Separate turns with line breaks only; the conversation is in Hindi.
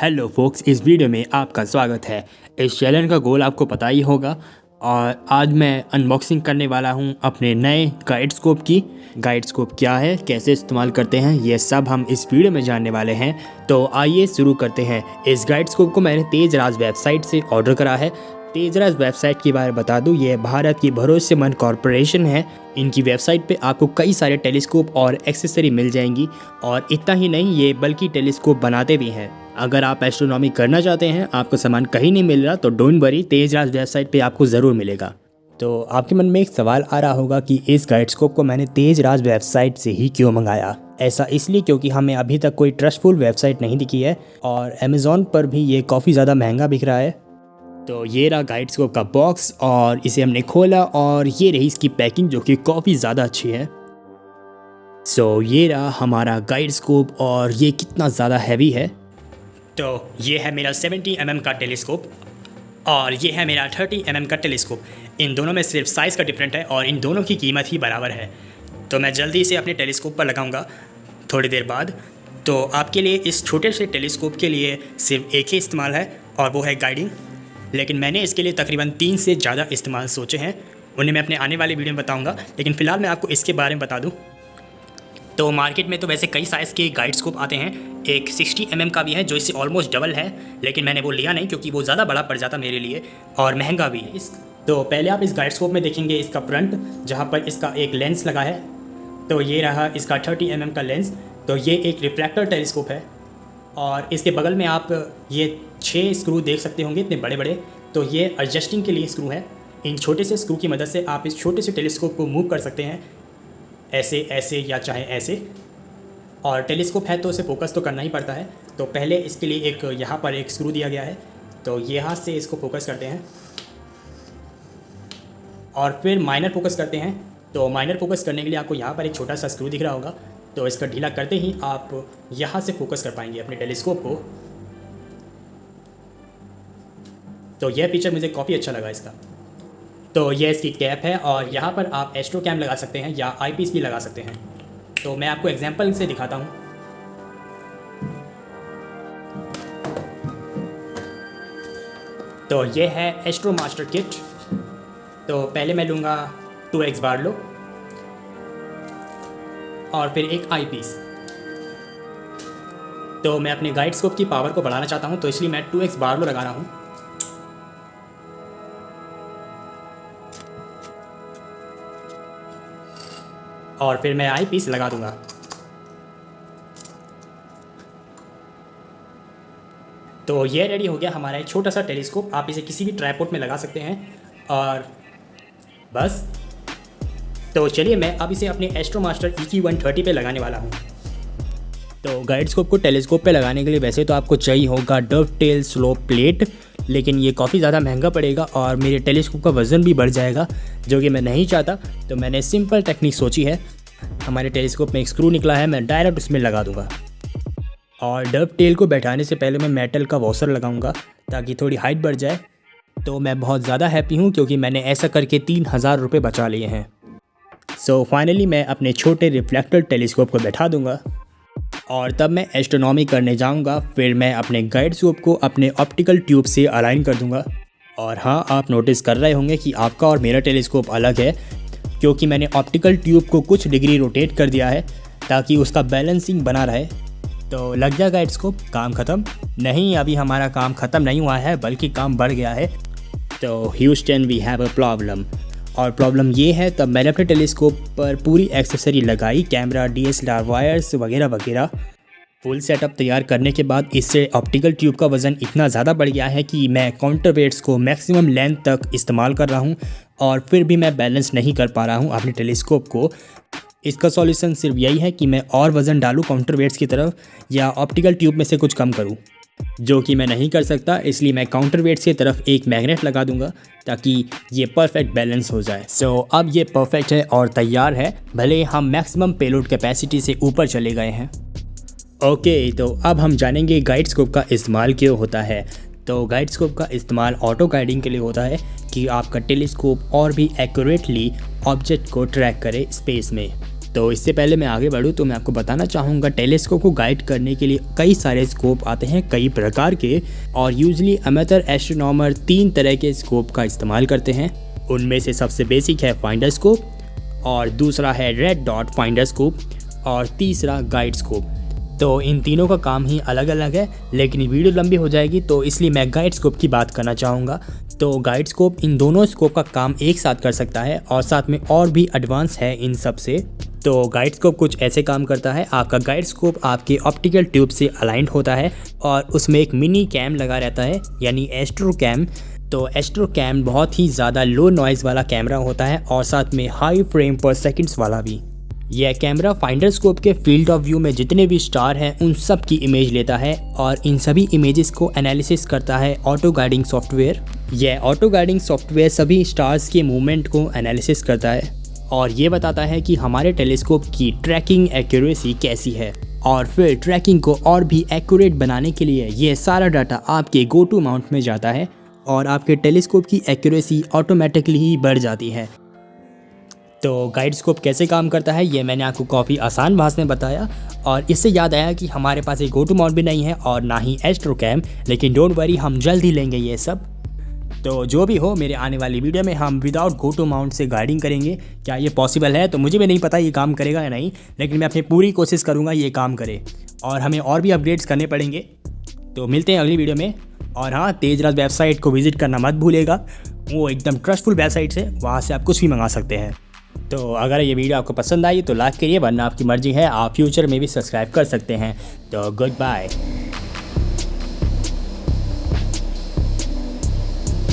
हेलो फोक्स, इस वीडियो में आपका स्वागत है। इस चैनल का गोल आपको पता ही होगा और आज मैं अनबॉक्सिंग करने वाला हूं अपने नए गाइड स्कोप की। गाइड स्कोप क्या है, कैसे इस्तेमाल करते हैं, ये सब हम इस वीडियो में जानने वाले हैं। तो आइए शुरू करते हैं। इस गाइड स्कोप को मैंने तेजराज वेबसाइट से ऑर्डर करा है। तेजराज वेबसाइट के बारे में बता दूं, ये भारत की भरोसेमंद कॉरपोरेशन है। इनकी वेबसाइट पे आपको कई सारे टेलीस्कोप और एक्सेसरी मिल जाएंगी और इतना ही नहीं, ये बल्कि टेलीस्कोप बनाते भी हैं। अगर आप एस्ट्रोनॉमी करना चाहते हैं, आपको सामान कहीं नहीं मिल रहा, तो डोंट वरी, तेजराज वेबसाइट पे आपको ज़रूर मिलेगा। तो आपके मन में एक सवाल आ रहा होगा कि इस गाइडस्कोप को मैंने तेजराज वेबसाइट से ही क्यों मंगाया। ऐसा इसलिए क्योंकि हमें अभी तक कोई ट्रस्टफुल वेबसाइट नहीं दिखी है और अमेज़ॉन पर भी ये काफ़ी ज़्यादा महंगा बिक रहा है। तो ये रहा गाइडस्कोप का बॉक्स और इसे हमने खोला और ये रही इसकी पैकिंग, जो कि काफ़ी ज़्यादा अच्छी है। सो ये रहा हमारा गाइडस्कोप और ये कितना ज़्यादा हैवी है। तो ये है मेरा 70 mm का टेलीस्कोप और ये है मेरा 30 mm का टेलीस्कोप। इन दोनों में सिर्फ साइज़ का डिफरेंट है और इन दोनों की कीमत ही बराबर है। तो मैं जल्दी से अपने टेलीस्कोप पर लगाऊंगा थोड़ी देर बाद। तो आपके लिए इस छोटे से टेलीस्कोप के लिए सिर्फ एक ही इस्तेमाल है और वो है गाइडिंग, लेकिन मैंने इसके लिए तकरीबन 3 से ज़्यादा इस्तेमाल सोचे हैं। उन्हें मैं अपने आने वाले वीडियो में बताऊँगा, लेकिन फ़िलहाल मैं आपको इसके बारे में बता दूँ। तो मार्केट में तो वैसे कई साइज़ के गाइडस्कोप आते हैं। एक 60 mm का भी है जो इससे ऑलमोस्ट डबल है, लेकिन मैंने वो लिया नहीं क्योंकि वो ज़्यादा बड़ा पड़ जाता मेरे लिए और महंगा भी है। तो पहले आप इस गाइडस्कोप में देखेंगे इसका फ्रंट, जहाँ पर इसका एक लेंस लगा है। तो ये रहा इसका 30 mm का लेंस। तो ये एक रिफ्लेक्टर टेलीस्कोप है और इसके बगल में आप ये 6 स्क्रू देख सकते होंगे, इतने बड़े बड़े। तो ये एडजस्टिंग के लिए स्क्रू है। इन छोटे से स्क्रू की मदद से आप इस छोटे से टेलीस्कोप को मूव कर सकते हैं, ऐसे ऐसे या चाहे ऐसे। और टेलीस्कोप है तो उसे फोकस तो करना ही पड़ता है। तो पहले इसके लिए एक यहाँ पर एक स्क्रू दिया गया है, तो ये हाथ से इसको फोकस करते हैं और फिर माइनर फोकस करते हैं। तो माइनर फोकस करने के लिए आपको यहाँ पर एक छोटा सा स्क्रू दिख रहा होगा, तो इसका ढीला करते ही आप यहाँ से फोकस कर पाएंगे अपने टेलीस्कोप को। तो यह फीचर मुझे काफ़ी अच्छा लगा इसका। तो यह इसकी कैप है और यहाँ पर आप एस्ट्रो कैम लगा सकते हैं या आईपीस भी लगा सकते हैं। तो मैं आपको एग्जांपल से दिखाता हूँ। तो ये है एस्ट्रो मास्टर किट। तो पहले मैं लूँगा 2x बार्लो और फिर एक आईपीस। तो मैं अपने गाइडस्कोप की पावर को बढ़ाना चाहता हूँ, तो इसलिए मैं 2x बार्लो लगा रहा हूँ। और फिर मैं आई पीस लगा दूंगा। तो ये रेडी हो गया हमारा एक छोटा सा टेलीस्कोप। आप इसे किसी भी ट्राइपॉड में लगा सकते हैं और बस। तो चलिए मैं अब इसे अपने एस्ट्रो मास्टर EQ130 पे लगाने वाला हूँ। तो गाइडस्कोप को टेलीस्कोप पे लगाने के लिए वैसे तो आपको चाहिए होगा डवटेल स्लोप प्लेट, लेकिन ये काफ़ी ज़्यादा महंगा पड़ेगा और मेरे टेलीस्कोप का वज़न भी बढ़ जाएगा, जो कि मैं नहीं चाहता। तो मैंने सिंपल टेक्निक सोची है। हमारे टेलीस्कोप में एक स्क्रू निकला है, मैं डायरेक्ट उसमें लगा दूंगा और डवटेल को बैठाने से पहले मैं मेटल का वॉशर लगाऊंगा ताकि थोड़ी हाइट बढ़ जाए। तो मैं बहुत ज़्यादा हैप्पी हूँ क्योंकि मैंने ऐसा करके 3000 रुपये बचा लिए हैं। सो फाइनली मैं अपने छोटे रिफ्लेक्टर टेलीस्कोप को बैठा दूंगा और तब मैं एस्ट्रोनॉमी करने जाऊंगा। फिर मैं अपने गाइडस्कोप को अपने ऑप्टिकल ट्यूब से अलाइन कर दूंगा। और हाँ, आप नोटिस कर रहे होंगे कि आपका और मेरा टेलीस्कोप अलग है, क्योंकि मैंने ऑप्टिकल ट्यूब को कुछ डिग्री रोटेट कर दिया है ताकि उसका बैलेंसिंग बना रहे। तो लग गया गाइडस्कोप, काम ख़त्म? नहीं, अभी हमारा काम ख़त्म नहीं हुआ है, बल्कि काम बढ़ गया है। तो Houston we have a problem. और प्रॉब्लम ये है, तब मैंने अपने टेलीस्कोप पर पूरी एक्सेसरी लगाई, कैमरा, DSLR वायर्स वगैरह वगैरह। फुल सेटअप तैयार करने के बाद इससे ऑप्टिकल ट्यूब का वज़न इतना ज़्यादा बढ़ गया है कि मैं काउंटर वेट्स को मैक्सिमम लेंथ तक इस्तेमाल कर रहा हूँ और फिर भी मैं बैलेंस नहीं कर पा रहा हूँ अपने टेलीस्कोप को। इसका सॉल्यूशन सिर्फ यही है कि मैं और वज़न डालूँ काउंटर वेट्स की तरफ या ऑप्टिकल ट्यूब में से कुछ कम करूँ, जो कि मैं नहीं कर सकता। इसलिए मैं काउंटर वेट्स की तरफ एक मैग्नेट लगा दूंगा ताकि ये परफेक्ट बैलेंस हो जाए। सो अब ये परफेक्ट है और तैयार है, भले हम मैक्सिमम पेलोड कैपेसिटी से ऊपर चले गए हैं। ओके, तो अब हम जानेंगे गाइडस्कोप का इस्तेमाल क्यों होता है। तो गाइडस्कोप का इस्तेमाल ऑटो गाइडिंग के लिए होता है कि आपका टेलीस्कोप और भी एक्यूरेटली ऑब्जेक्ट को ट्रैक करे स्पेस में। तो इससे पहले मैं आगे बढ़ूँ तो मैं आपको बताना चाहूँगा टेलीस्कोप को गाइड करने के लिए कई सारे स्कोप आते हैं कई प्रकार के, और यूजली अमेचर एस्ट्रोनॉमर 3 तरह के स्कोप का इस्तेमाल करते हैं। उनमें से सबसे बेसिक है फाइंडर स्कोप, और दूसरा है रेड डॉट फाइंडर स्कोप, और तीसरा गाइड स्कोप। तो इन तीनों का काम ही अलग अलग है, लेकिन वीडियो लंबी हो जाएगी तो इसलिए मैं गाइड स्कोप की बात करना चाहूँगा। तो गाइड स्कोप इन दोनों स्कोप का काम एक साथ कर सकता है और साथ में और भी एडवांस है इन सब से। तो गाइड स्कोप कुछ ऐसे काम करता है, आपका गाइड स्कोप आपके ऑप्टिकल ट्यूब से अलाइंड होता है और उसमें एक मिनी कैम लगा रहता है, यानी एस्ट्रो कैम। तो एस्ट्रो कैम बहुत ही ज़्यादा लो नॉइज़ वाला कैमरा होता है और साथ में हाई फ्रेम पर सेकंड्स वाला भी। यह कैमरा फाइंडर स्कोप के फील्ड ऑफ व्यू में जितने भी स्टार हैं उन सब की इमेज लेता है और इन सभी इमेजेस को एनालिसिस करता है ऑटो गाइडिंग सॉफ्टवेयर। यह ऑटो गाइडिंग सॉफ्टवेयर सभी स्टार्स के मूवमेंट को एनालिसिस करता है और ये बताता है कि हमारे टेलीस्कोप की ट्रैकिंग एक्यूरेसी कैसी है, और फिर ट्रैकिंग को और भी एक्यूरेट बनाने के लिए ये सारा डाटा आपके गो टू माउंट में जाता है और आपके टेलीस्कोप की एक्यूरेसी ऑटोमेटिकली ही बढ़ जाती है। तो गाइड स्कोप कैसे काम करता है ये मैंने आपको काफ़ी आसान भाषा में बताया, और इससे याद आया कि हमारे पास एक गो टू माउंट भी नहीं है और ना ही एस्ट्रो कैम, लेकिन डोंट वरी हम जल्द ही लेंगे ये सब। तो जो भी हो, मेरे आने वाली वीडियो में हम विदाउट गो टू माउंट से गाइडिंग करेंगे। क्या ये पॉसिबल है तो मुझे भी नहीं पता ये काम करेगा या नहीं, लेकिन मैं अपनी पूरी कोशिश करूँगा ये काम करे, और हमें और भी अपडेट्स करने पड़ेंगे। तो मिलते हैं अगली वीडियो में। और हाँ, तेजराज वेबसाइट को विजिट करना मत भूलिएगा, वो एकदम ट्रस्टफुल वेबसाइट है, वहाँ से आप कुछ भी मंगा सकते हैं। तो अगर ये वीडियो आपको पसंद आई तो लाइक करिए, वरना आपकी मर्जी है, आप फ्यूचर में भी सब्सक्राइब कर सकते हैं। तो गुड बाय।